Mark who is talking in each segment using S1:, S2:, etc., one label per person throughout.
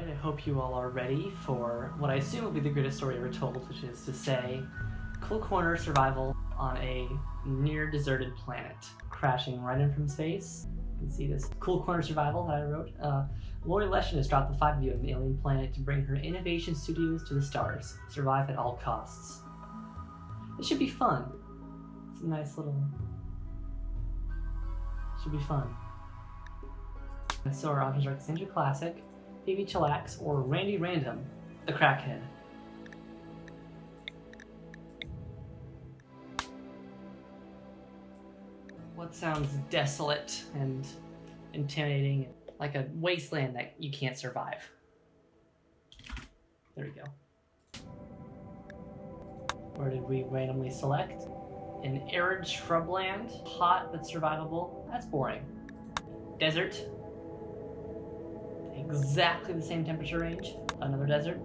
S1: Alright, I hope you all are ready for what I assume will be the greatest story ever told, which is to say, cool corner survival on a near-deserted planet. Crashing right in from space. You can see this cool corner survival that I wrote. Lori Leshin has dropped the 5 of you on the alien planet to bring her innovation studios to the stars. Survive at all costs. It should be fun. It's a nice little... should be fun. So our options are Cassandra Classic, Phoebe Chillax, or Randy Random, the crackhead. What sounds desolate and intimidating, like a wasteland that you can't survive? There we go. Where did we randomly select? An arid shrubland, hot but survivable. That's boring. Desert. Exactly the same temperature range. Another desert.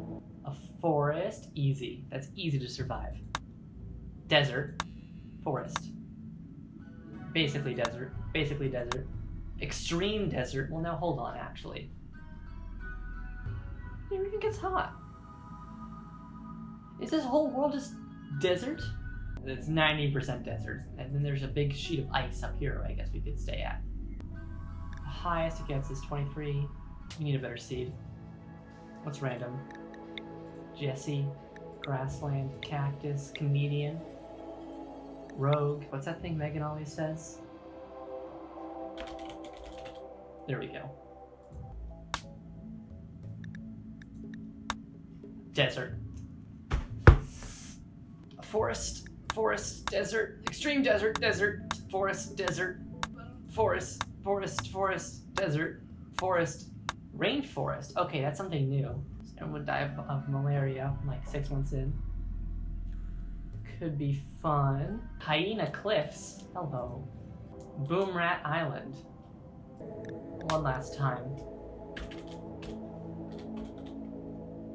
S1: A forest. Easy. That's easy to survive. Desert. Forest. Basically desert. Basically desert. Extreme desert. Well, now hold on, actually. It even gets hot. Is this whole world just desert? It's 90% desert. And then there's a big sheet of ice up here I guess we could stay at. The highest it gets is 23. We need a better seed. What's random? Jesse, grassland, cactus, comedian, rogue. What's that thing Megan always says? There we go. Desert. Forest, forest, desert, extreme desert, desert, forest, desert, forest, forest, forest, desert, forest. Rainforest. Okay, that's something new. Everyone would die of malaria like 6 months in. Could be fun. Hyena Cliffs. Hello. Boomrat Island. One last time.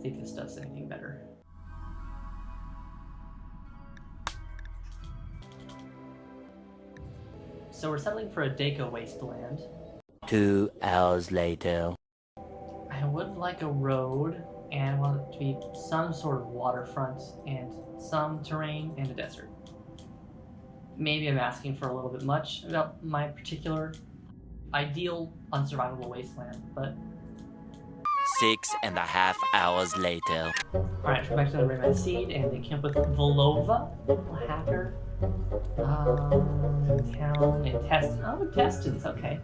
S1: See if this does anything better. So we're settling for a Daco wasteland.
S2: 2 hours later.
S1: I would like a road, and I want it to be some sort of waterfront and some terrain and a desert. Maybe I'm asking for a little bit much about my particular ideal unsurvivable wasteland, but...
S2: 6.5 hours later.
S1: Alright, so back to the Rayman Seed, and they came up with Volova, a hacker. Town, intestines. Oh, intestines, okay.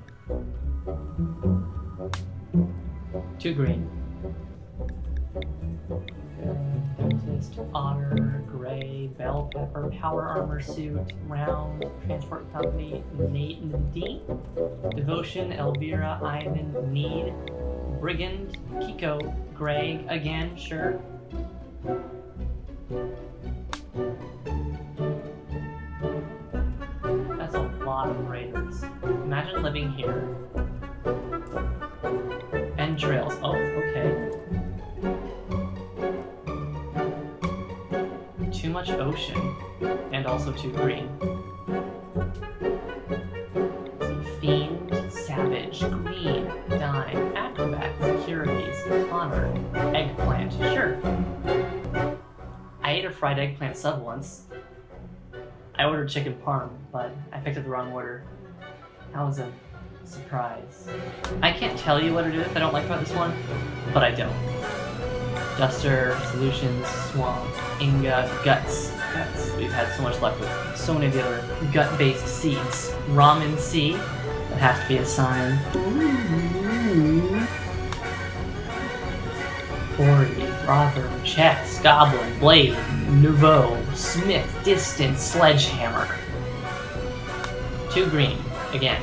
S1: 2 green. Dentist, otter, gray, bell pepper, power armor suit, round, transport company, Nate and Dean, devotion, Elvira, Ivan, Need, brigand, Kiko, Greg, again, sure. That's a lot of raiders. Imagine living here. And drills. Oh, okay. Too much ocean. And also too green. Fiend, savage, green, dime, acrobat, securities, honor, eggplant. Sure. I ate a fried eggplant sub once. I ordered chicken parm, but I picked up the wrong order. That was a surprise. I can't tell you what it is I don't like about this one, but I don't. Duster, Solutions, Swamp, Inga, Guts. Guts. We've had so much luck with so many of the other gut-based seeds. Ramen C. That has to be a sign. Forty, Robber, Chess, Goblin, Blade, Nouveau, Smith, Distant, Sledgehammer. 2 green, again.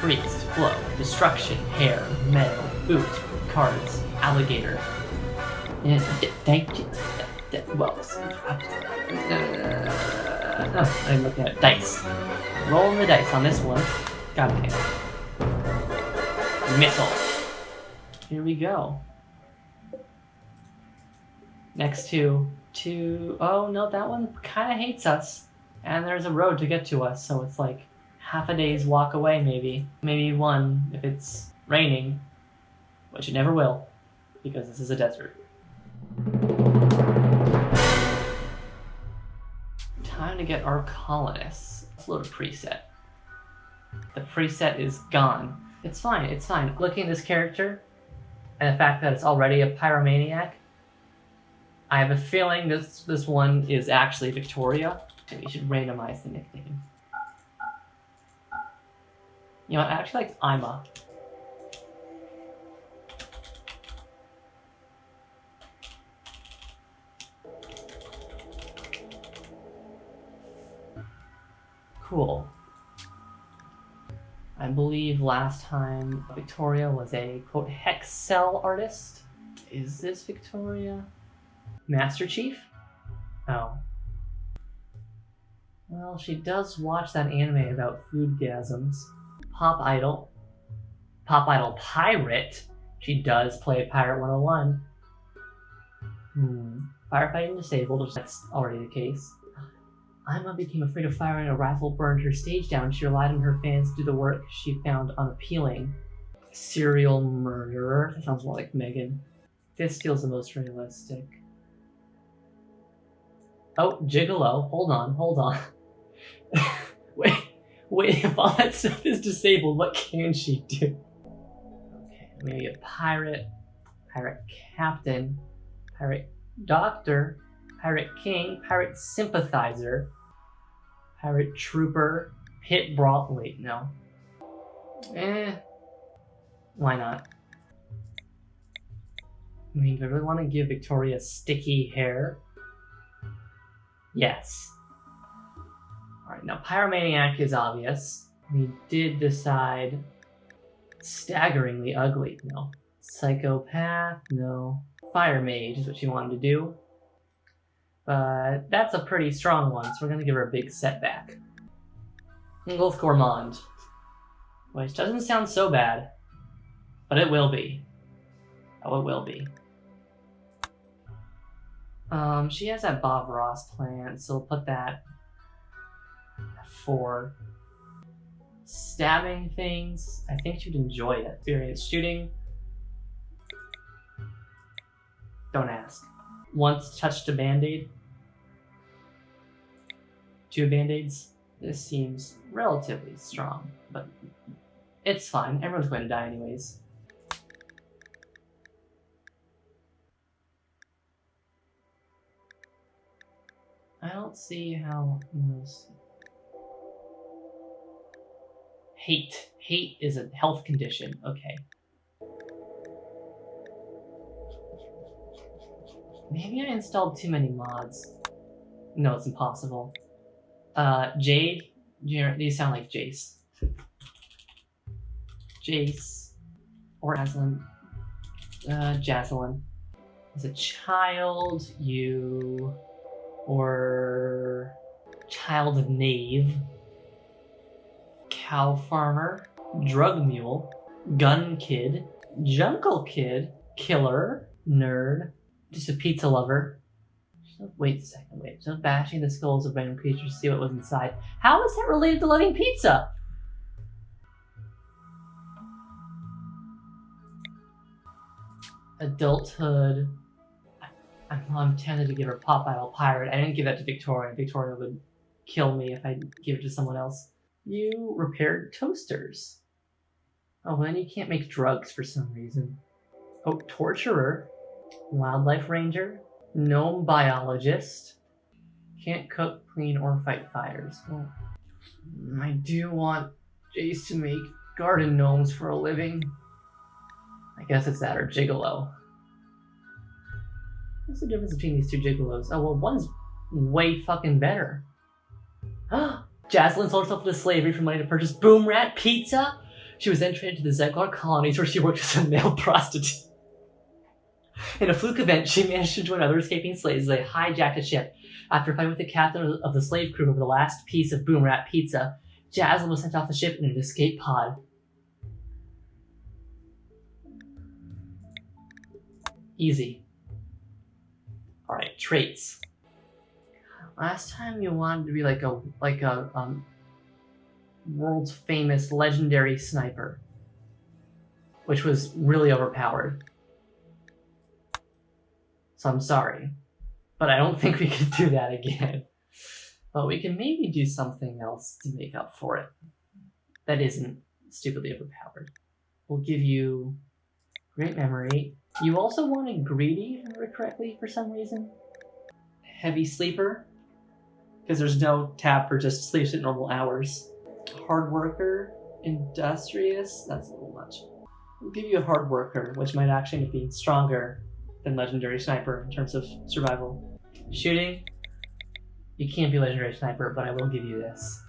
S1: Priest, Flow, Destruction, Hair, Meadow, Boot, Cards, Alligator. Well, I'm looking at dice. Rolling the dice on this one. God damn. Missile. Here we go. Next to... oh no, that one kind of hates us. And there's a road to get to us, so it's like half a day's walk away maybe. Maybe 1 if it's raining. Which it never will, because this is a desert. Time to get our colonists. Let's load a preset. The preset is gone. It's fine, it's fine. Looking at this character, and the fact that it's already a pyromaniac, I have a feeling this one is actually Victoria. Maybe we should randomize the nickname. You know what, I actually like Ima. Cool. I believe last time Victoria was a, quote, hex cell artist. Is this Victoria? Master Chief? Oh. Well, she does watch that anime about foodgasms. Pop Idol. Pop Idol Pirate. She does play Pirate 101. Firefighting disabled, that's already the case. Ima became afraid of firing a rifle, burned her stage down. She relied on her fans to do the work she found unappealing. Serial murderer. That sounds more like Megan. This feels the most realistic. Oh, gigolo. Hold on. Wait, if all that stuff is disabled, what can she do? Okay, maybe a pirate captain, pirate doctor, pirate king, pirate sympathizer, pirate trooper, pit brawl. Wait, no. Why not? I mean, do I really want to give Victoria sticky hair? Yes. Alright, now Pyromaniac is obvious. We did decide staggeringly ugly. No. Psychopath? No. Fire Mage is what she wanted to do. But that's a pretty strong one, so we're going to give her a big setback. Ingolf Gourmand. Which doesn't sound so bad, but it will be. Oh, it will be. She has that Bob Ross plant, so we'll put that at 4. Stabbing things, I think she'd enjoy it. Experience shooting. Don't ask. Once touched a band-aid. 2 band-aids. This seems relatively strong, but it's fine. Everyone's going to die anyways. I don't see how this... Hate. Hate is a health condition. Okay. Maybe I installed too many mods. No, it's impossible. Jade? These sound like Jace. Jace. Or Jaslyn. Jaslyn. As a child, you... Or... Child of Knave. Cow Farmer. Drug Mule. Gun Kid. Jungle Kid. Killer. Nerd. Just a pizza lover. Wait a second, wait. Just bashing the skulls of random creatures to see what was inside. How is that related to loving pizza? Adulthood. I'm tempted to give her Pop Idol Pirate. I didn't give that to Victoria. Victoria would kill me if I give it to someone else. You repaired toasters. Oh, well, then you can't make drugs for some reason. Oh, torturer. Wildlife ranger. Gnome biologist. Can't cook, clean, or fight fires. Well, I do want Jace to make garden gnomes for a living. I guess it's that or gigolo. What's the difference between these 2 gigolos? Oh, well, one's way fucking better. Jaslyn sold herself into slavery for money to purchase Boomrat pizza. She was then traded to the Zeglar colonies where she worked as a male prostitute. In a fluke event, she managed to join other escaping slaves as they hijacked a ship. After fighting with the captain of the slave crew over the last piece of Boomrat pizza, Jaslyn was sent off the ship in an escape pod. Easy. Alright, traits. Last time you wanted to be like a world's famous legendary sniper. which was really overpowered. So I'm sorry, but I don't think we could do that again. But we can maybe do something else to make up for it that isn't stupidly overpowered. We'll give you great memory. You also wanted greedy, if I remember correctly, for some reason. Heavy sleeper, because there's no tab for just sleeps at normal hours. Hard worker, industrious, that's a little much. We'll give you a hard worker, which might actually end up being stronger than legendary sniper in terms of survival. Shooting, you can't be legendary sniper, but I will give you this.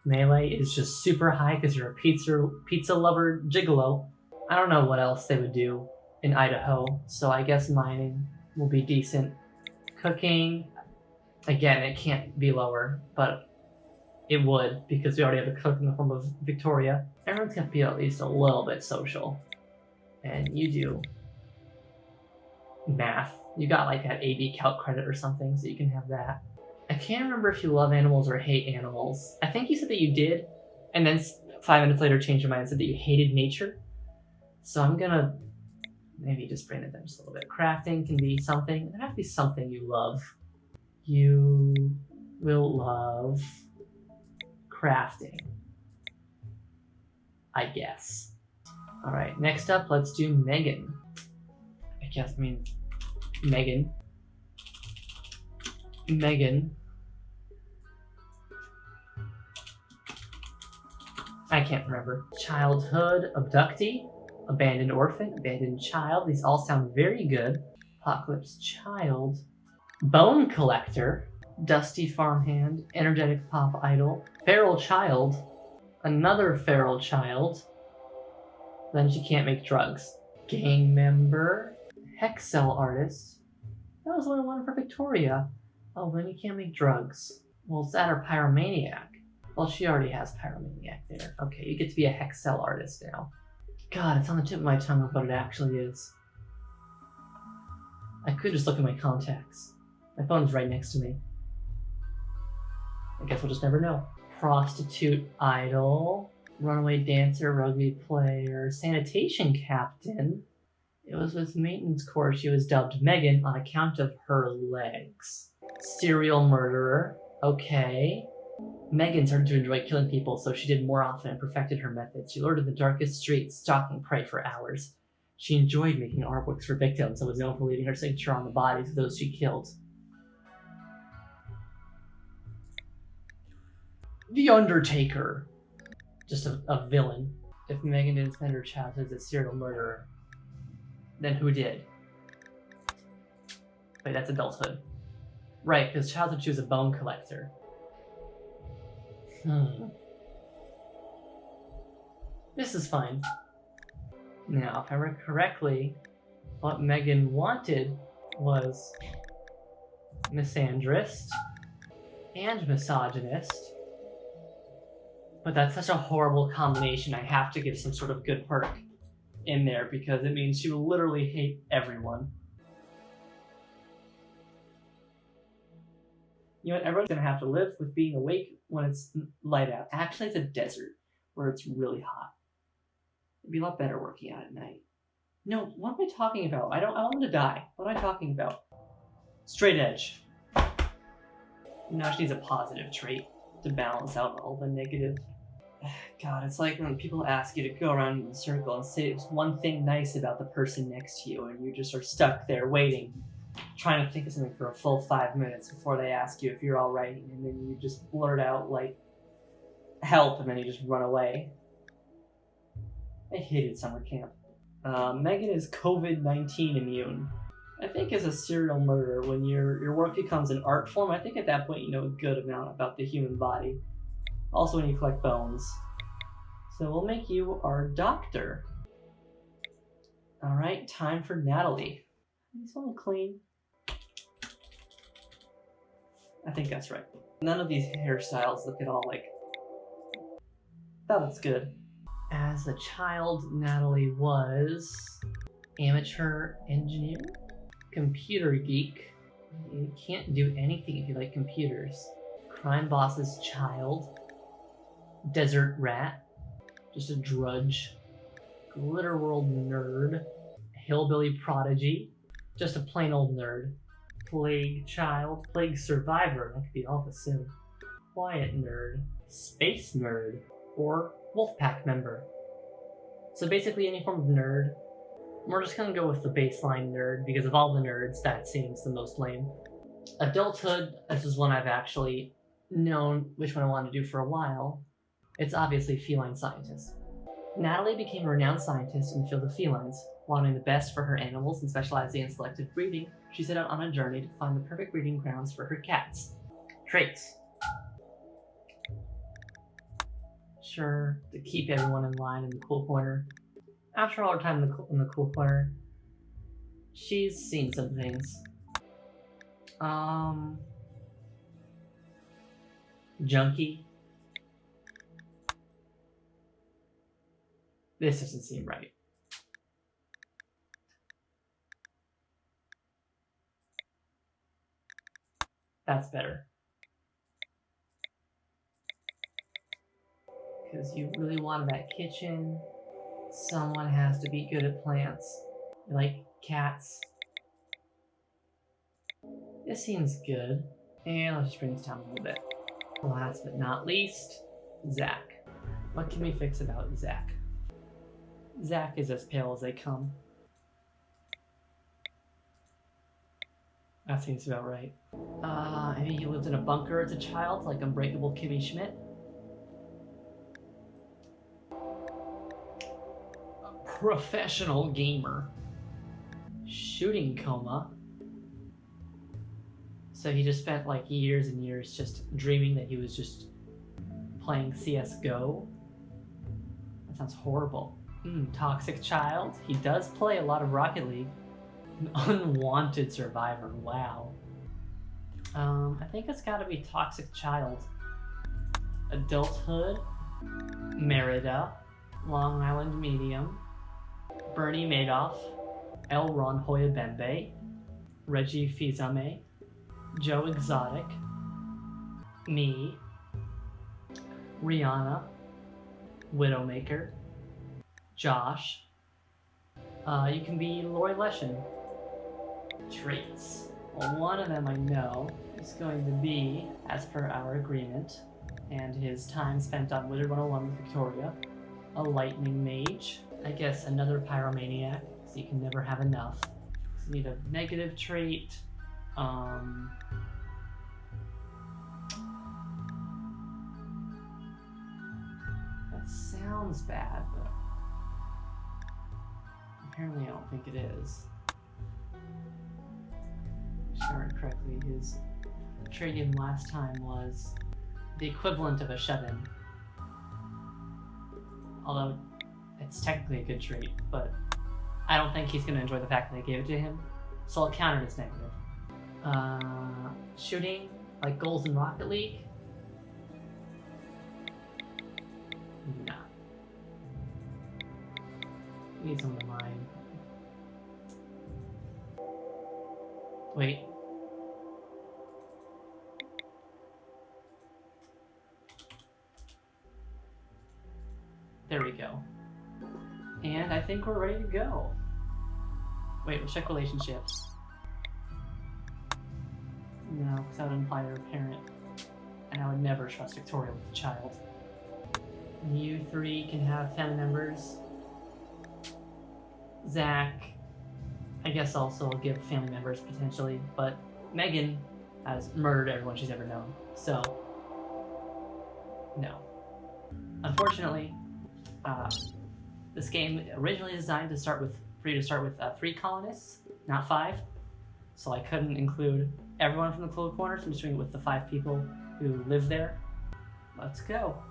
S1: Melee is just super high because you're a pizza lover gigolo. I don't know what else they would do in Idaho, so I guess mining will be decent. Cooking, again, it can't be lower, but it would because we already have a cook in the form of Victoria. Everyone's gonna be at least a little bit social. And you do math. You got like that AB Calc credit or something, so you can have that. I can't remember if you love animals or hate animals. I think you said that you did, and then 5 minutes later changed your mind and said that you hated nature. So I'm gonna maybe just bring it down just a little bit. Crafting can be something. It has to be something you love. You will love crafting, I guess. All right, next up, let's do Megan. Megan. I can't remember. Childhood, abductee, abandoned orphan, abandoned child. These all sound very good. Apocalypse child, bone collector, dusty farmhand, energetic pop idol, feral child, another feral child. Then she can't make drugs. Gang member, Hexcel artist. That was only one for Victoria. Oh, then you can't make drugs. Well, is that her pyromaniac? Well, she already has pyromaniac there. Okay, you get to be a Hexcel artist now. God, it's on the tip of my tongue of what it actually is. I could just look at my contacts. My phone's right next to me. I guess we'll just never know. Prostitute idol, runaway dancer, rugby player, sanitation captain. It was with maintenance corps she was dubbed Megan on account of her legs. Serial murderer. Okay. Megan started to enjoy killing people, so she did more often and perfected her methods. She lured in the darkest streets, stalking prey for hours. She enjoyed making artworks for victims and was known for leaving her signature on the bodies of those she killed. The Undertaker. Just a villain. If Megan didn't spend her childhood as a serial murderer, then who did? Wait, that's adulthood. Right, because childhood she was a bone collector. This is fine. Now, if I remember correctly, what Megan wanted was misandrist and misogynist. But that's such a horrible combination, I have to give some sort of good perk in there because it means she will literally hate everyone. You know what, everyone's gonna have to live with being awake when it's light out. Actually, it's a desert where it's really hot. It'd be a lot better working out at night. No, what am I talking about? I want them to die. What am I talking about? Straight edge. Now she needs a positive trait to balance out all the negative. God, it's like when people ask you to go around in a circle and say one thing nice about the person next to you, and you just are stuck there waiting, trying to think of something for a full 5 minutes before they ask you if you're all right, and then you just blurt out like, help, and then you just run away. I hated summer camp. Megan is COVID-19 immune. I think as a serial murderer, when your work becomes an art form, I think at that point you know a good amount about the human body. Also when you collect bones. So we'll make you our doctor. Alright, time for Natalie. Is someone clean? I think that's right. None of these hairstyles look at all like... That looks good. As a child, Natalie was amateur engineer, computer geek. You can't do anything if you like computers. Crime boss's child, desert rat, just a drudge, Glitter World nerd, hillbilly prodigy, just a plain old nerd, plague child, plague survivor, that could be all of us soon, quiet nerd, space nerd, or wolfpack member. So basically any form of nerd. We're just gonna go with the baseline nerd because of all the nerds, that seems the most lame. Adulthood, this is one I've actually known which one I wanted to do for a while. It's obviously feline scientist. Natalie became a renowned scientist in the field of felines. Wanting the best for her animals and specializing in selective breeding, she set out on a journey to find the perfect breeding grounds for her cats. Traits. Sure, to keep everyone in line in the cool corner. After all her time in the cool corner, she's seen some things. Junkie. This doesn't seem right. That's better. Because you really wanted that kitchen. Someone has to be good at plants. You like cats. This seems good. And let's just bring this down a little bit. Last but not least, Zach. What can we fix about Zach? Zach is as pale as they come. That seems about right. Maybe he lived in a bunker as a child, like Unbreakable Kimmy Schmidt. A professional gamer. Shooting coma. So he just spent like years and years just dreaming that he was just playing CSGO. That sounds horrible. Toxic child. He does play a lot of Rocket League. An unwanted survivor. Wow. I think it's gotta be toxic child. Adulthood. Merida. Long Island medium. Bernie Madoff. L. Ron Hoyabembe. Reggie Fils-Aimé. Joe Exotic. Me. Rihanna. Widowmaker. Josh. You can be Lori Leshin. Traits. Well, one of them I know is going to be, as per our agreement, and his time spent on Wizard 101 with Victoria, a lightning mage. I guess another pyromaniac, because you can never have enough. So you need a negative trait. That sounds bad, but apparently I don't think it is. If I remember correctly, his trait given last time was the equivalent of a shut-in. Although it's technically a good trait, but I don't think he's going to enjoy the fact that they gave it to him, so I'll count it as negative. Shooting, like goals in Rocket League? No. We need someone to mine. Wait. There we go. And I think we're ready to go. Wait, we'll check relationships. No, because that would imply they're a parent. And I would never trust Victoria with a child. You three can have family members. Zach, I guess also will give family members potentially, but Megan has murdered everyone she's ever known, so no. Unfortunately, this game originally designed to start with for you to start with 3 colonists, not 5. So I couldn't include everyone from the cool corner, so I'm just doing it with the 5 people who live there. Let's go.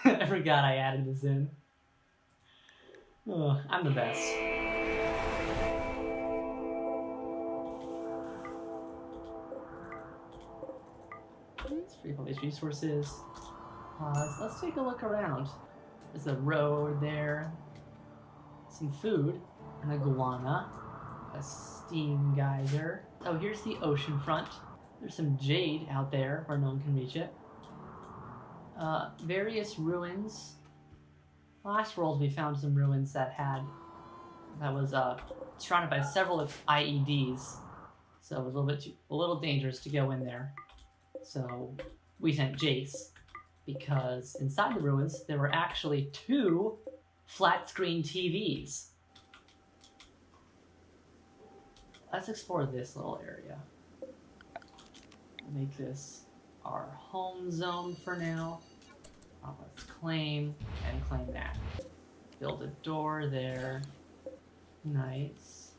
S1: I forgot I added this in. Oh, I'm the best. Let's free all these resources. Pause. Let's take a look around. There's a road there. Some food. An iguana. A steam geyser. Oh, here's the ocean front. There's some jade out there where no one can reach it. Various ruins. Last world we found some ruins that was surrounded by several IEDs, so it was a little dangerous to go in there. So we sent Jace because inside the ruins there were actually 2 flat screen TVs. Let's explore this little area. Make this our home zone for now. Let's claim that. Build a door there. Nice.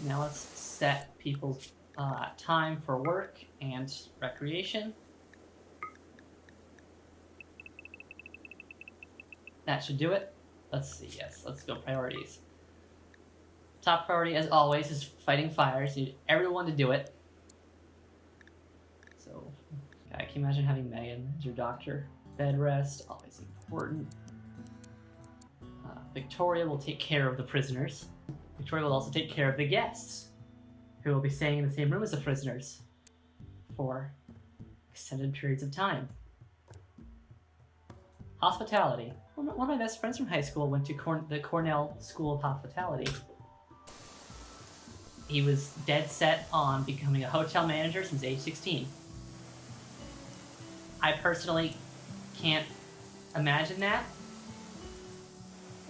S1: Now let's set people's time for work and recreation. That should do it. Let's see, yes, let's go priorities. Top priority, as always, is fighting fires. You need everyone to do it. So, can you imagine having Megan as your doctor? Bed rest, always important. Victoria will take care of the prisoners. Victoria will also take care of the guests, who will be staying in the same room as the prisoners for extended periods of time. Hospitality. One of my best friends from high school went to the Cornell School of Hospitality. He was dead set on becoming a hotel manager since age 16. I personally can't imagine that,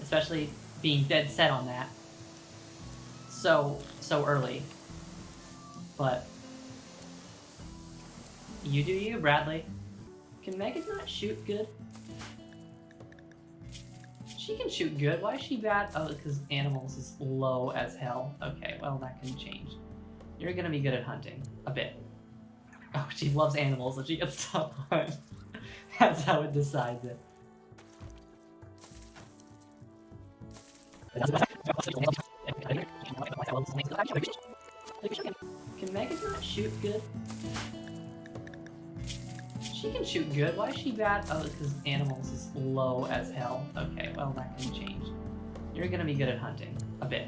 S1: especially being dead set on that so early. But you do you, Bradley. Can Megan not shoot good? She can shoot good. Why is she bad? Oh, because animals is low as hell. Okay, well, that can change. You're gonna be good at hunting. A bit. Oh, she loves animals and she gets top on. That's how it decides it. Can Megan not shoot good? She can shoot good. Why is she bad? Oh, because animals is low as hell. Okay, well, that can change. You're gonna be good at hunting. A bit.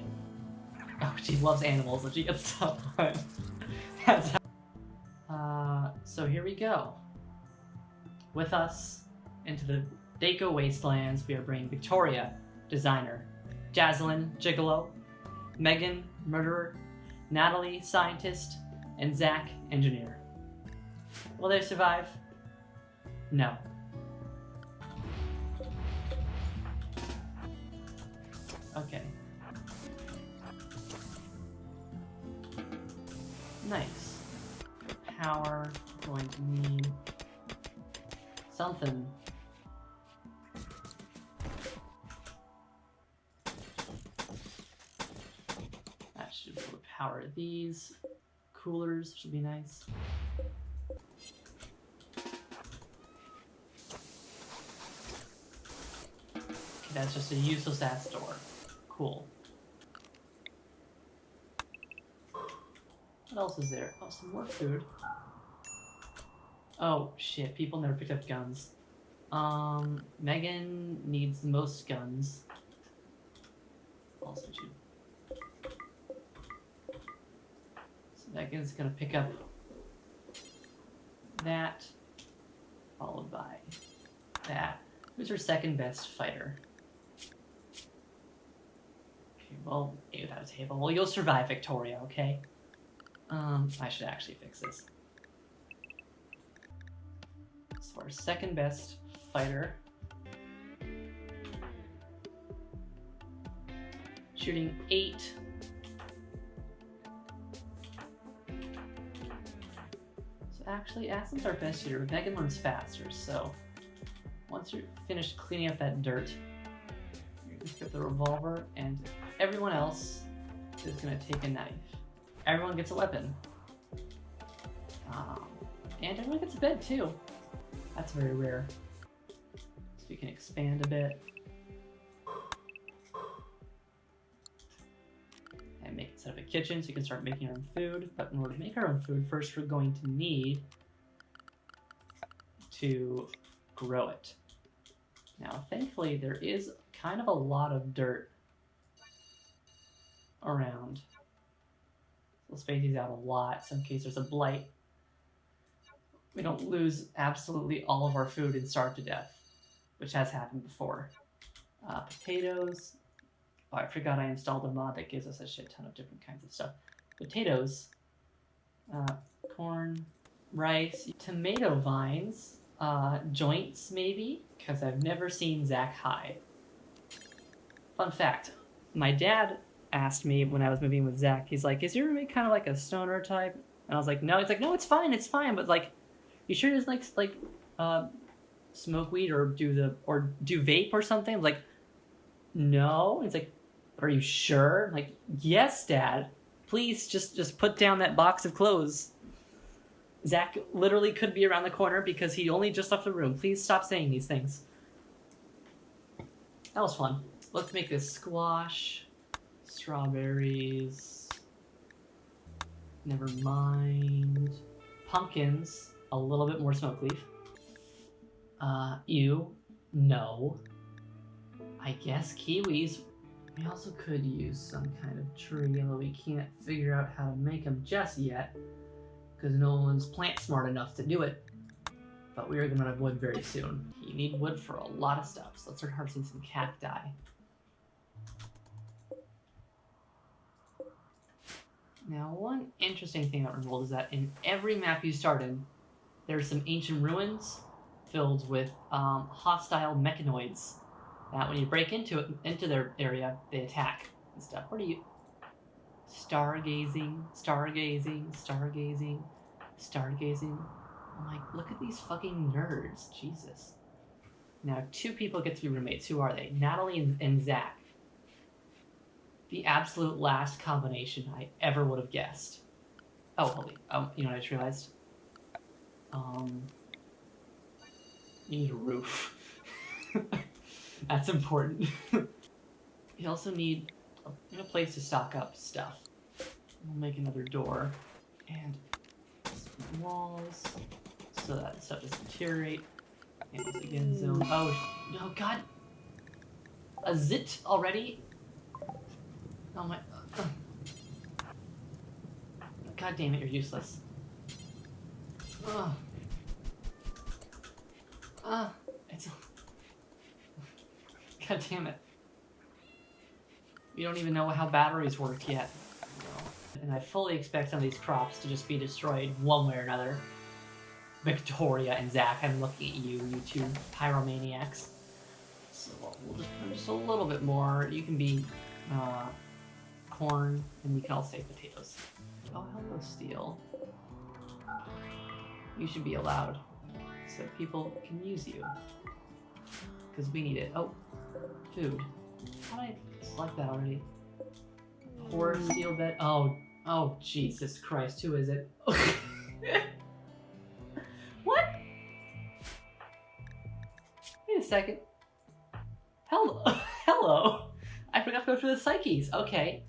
S1: Oh, she loves animals and she gets top on. That's how... so here we go. With us into the Daco Wastelands, we are bringing Victoria, designer, Jaslyn, gigolo, Megan, murderer, Natalie, scientist, and Zach, engineer. Will they survive? No. Okay. Nice. Power, going to need something. That should be able to power these. Coolers should be nice. That's just a useless ass door. Cool. What else is there? Oh, some more food. Oh shit, people never picked up guns. Megan needs the most guns. Also should... So Megan's gonna pick up that, followed by that. Who's her second best fighter? Well, you without a table. Well, you'll survive, Victoria, okay? I should actually fix this. So our second best fighter. Shooting 8. So actually, Aslan's our best shooter, but Megan learns faster, so once you're finished cleaning up that dirt, you're gonna pick up the revolver, and everyone else is gonna take a knife. Everyone gets a weapon. And everyone gets a bed too. That's very rare. So we can expand a bit. And make it set up a kitchen so you can start making your own food. But in order to make our own food, first we're going to need to grow it. Now, thankfully, there is kind of a lot of dirt around. We'll space these out a lot, so in case there's a blight. we don't lose absolutely all of our food and starve to death, which has happened before. Potatoes. Oh, I forgot I installed a mod that gives us a shit ton of different kinds of stuff. Potatoes, corn, rice, tomato vines, joints maybe, because I've never seen Zach hide. Fun fact, my dad asked me when I was moving with Zach, he's like, is your roommate kind of like a stoner type? And I was like, no. He's like, no, it's fine, but like, you sure he doesn't like smoke weed or do vape or something? I'm like, no. He's like, are you sure? I'm like, yes, Dad. Please just put down that box of clothes. Zach literally could be around the corner because he only just left the room. Please stop saying these things. That was fun. Let's make this squash, strawberries. Never mind. Pumpkins, a little bit more smoke leaf. Ew. No. I guess kiwis. We also could use some kind of tree, although we can't figure out how to make them just yet, because no one's plant smart enough to do it. But we are going to have wood very soon. You need wood for a lot of stuff, so let's start harvesting some cacti. Now, one interesting thing about Rimworld is that in every map you start in, there's some ancient ruins filled with hostile mechanoids that when you break into their area, they attack and stuff. What are you? Stargazing, stargazing, stargazing, stargazing. I'm like, look at these fucking nerds. Jesus. Now, 2 people get to be roommates. Who are they? Natalie and Zach. The absolute last combination I ever would have guessed. Oh, holy. You know what I just realized? You need a roof. That's important. You also need a place to stock up stuff. We'll make another door and some walls so that stuff doesn't deteriorate. And once again, zone. Oh God! A zit already? Oh my! God damn it! You're useless. It's. God damn it. You don't even know how batteries work yet. And I fully expect some of these crops to just be destroyed one way or another. Victoria and Zach, I'm looking at you, you two pyromaniacs. So we'll just put just a little bit more. You can be corn, and we can all say potatoes. Oh, hello, steel. You should be allowed, so people can use you. Because we need it. Oh, food. How did I select that already? Poor steel bed. Oh, Jesus Christ. Who is it? What? Wait a second. Hello. I forgot to go through the psyches. Okay.